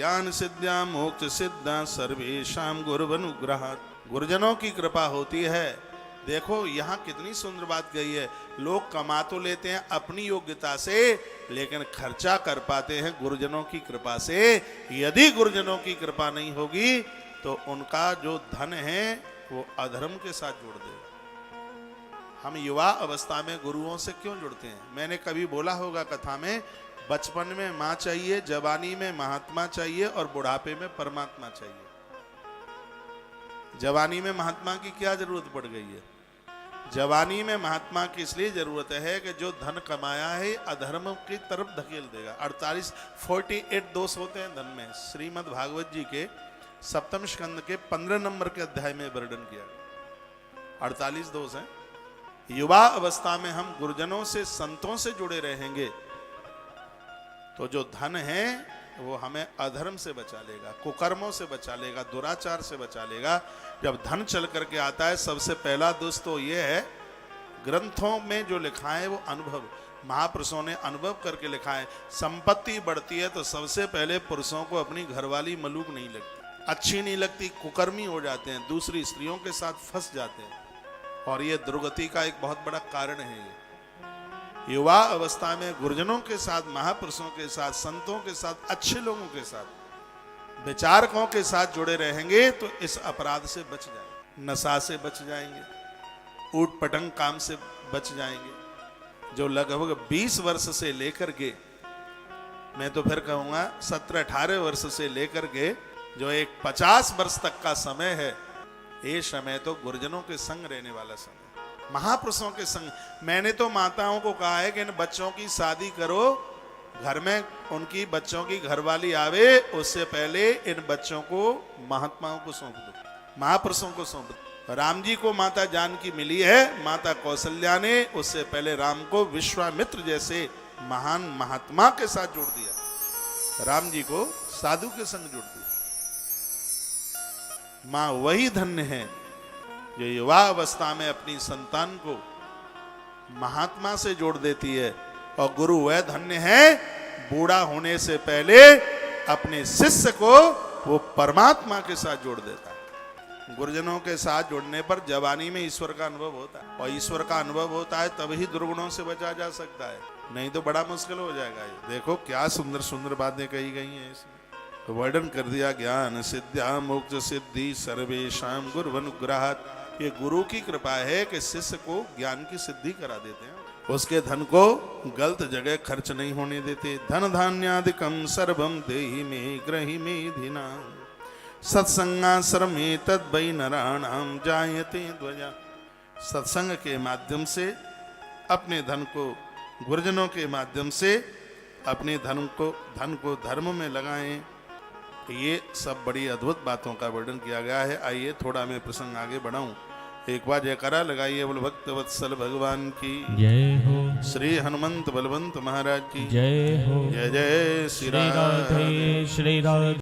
ज्ञान सिद्ध्या मोक्ष सिद्धा सर्वेशाम गुरुवनुग्रहात्। गुरुजनों की कृपा होती है। देखो यहाँ कितनी सुंदर बात गई है। लोग कमा तो लेते हैं अपनी योग्यता से, लेकिन खर्चा कर पाते हैं गुरुजनों की कृपा से। यदि गुरुजनों की कृपा नहीं होगी तो उनका जो धन है वो अधर्म के साथ जुड़ देगा। हम युवा अवस्था में गुरुओं से क्यों जुड़ते हैं? मैंने कभी बोला होगा कथा में, बचपन में माँ चाहिए, जवानी में महात्मा चाहिए और बुढ़ापे में परमात्मा चाहिए। जवानी में महात्मा की क्या जरूरत पड़ गई है? जवानी में महात्मा की इसलिए जरूरत है कि जो धन कमाया है अधर्म की तरफ धकेल देगा। 48 दोष होते हैं धन में। श्रीमद् भागवत जी के सप्तम स्कंद के 15 नंबर के अध्याय में वर्णन किया गया। 48 दोष हैं। युवा अवस्था में हम गुरुजनों से, संतों से जुड़े रहेंगे तो जो धन है वो हमें अधर्म से बचा लेगा, कुकर्मों से बचा लेगा, दुराचार से बचा लेगा। जब धन चल करके आता है, सबसे पहला दोष तो ये है, ग्रंथों में जो लिखा है वो अनुभव, महापुरुषों ने अनुभव करके लिखा है। संपत्ति बढ़ती है तो सबसे पहले पुरुषों को अपनी घरवाली मलूक नहीं लगती, अच्छी नहीं लगती, कुकर्मी हो जाते हैं, दूसरी स्त्रियों के साथ फंस जाते हैं, और ये दुर्गति का एक बहुत बड़ा कारण है। ये युवा अवस्था में गुरुजनों के साथ, महापुरुषों के साथ, संतों के साथ, अच्छे लोगों के साथ, विचारकों के साथ जुड़े रहेंगे तो इस अपराध से बच जाएंगे, नशा से बच जाएंगे, ऊट पटंग काम से बच जाएंगे। जो लगभग 20 वर्ष से लेकर के, मैं तो फिर कहूंगा 17-18 वर्ष से लेकर के जो एक 50 वर्ष तक का समय है, ये समय तो गुरुजनों के संग रहने वाला समय, महापुरुषों के संग। मैंने तो माताओं को कहा है कि इन बच्चों की शादी करो, घर में उनकी बच्चों की घरवाली आवे उससे पहले इन बच्चों को महात्माओं को सौंप दो, महापुरुषों को सौंप दो। राम जी को माता जानकी मिली है, माता कौशल्या ने उससे पहले राम को विश्वामित्र जैसे महान महात्मा के साथ जोड़ दिया, राम जी को साधु के संग जोड़ दिया। माँ वही धन्य है जो युवा अवस्था में अपनी संतान को महात्मा से जोड़ देती है, और गुरु वह धन्य है बूढ़ा होने से पहले अपने शिष्य को वो परमात्मा के साथ जोड़ देता है। गुरुजनों के साथ जुड़ने पर जवानी में ईश्वर का अनुभव होता है, और ईश्वर का अनुभव होता है तभी दुर्गुणों से बचा जा सकता है, नहीं तो बड़ा मुश्किल हो जाएगा। देखो क्या सुंदर सुंदर बातें कही गई हैं इसमें। तो वर्णन कर दिया, ज्ञान सिद्ध्या मोक्ष सिद्धि सर्वेशाम गुरुवनुग्रहात्। ये गुरु की कृपा है कि शिष्य को ज्ञान की सिद्धि करा देते हैं, उसके धन को गलत जगह खर्च नहीं होने देते। धन धान्यादिकम सर्वम देहि मे ग्रहि मेधिना सत्संगाश्रमे तद्वै नराणाम जायते ध्वजा। सत्संग के माध्यम से अपने धन को, गुरुजनों के माध्यम से अपने धन को धर्म में लगाएं। ये सब बड़ी अद्भुत बातों का वर्णन किया गया है। आइए थोड़ा मैं प्रसंग आगे बढ़ाऊं। एक बार जयकारा लगाइए, बोल भक्त वत्सल भगवान की जय हो, श्री हनुमंत बलवंत महाराज की जय हो, जय जय श्री राधे श्री राधे।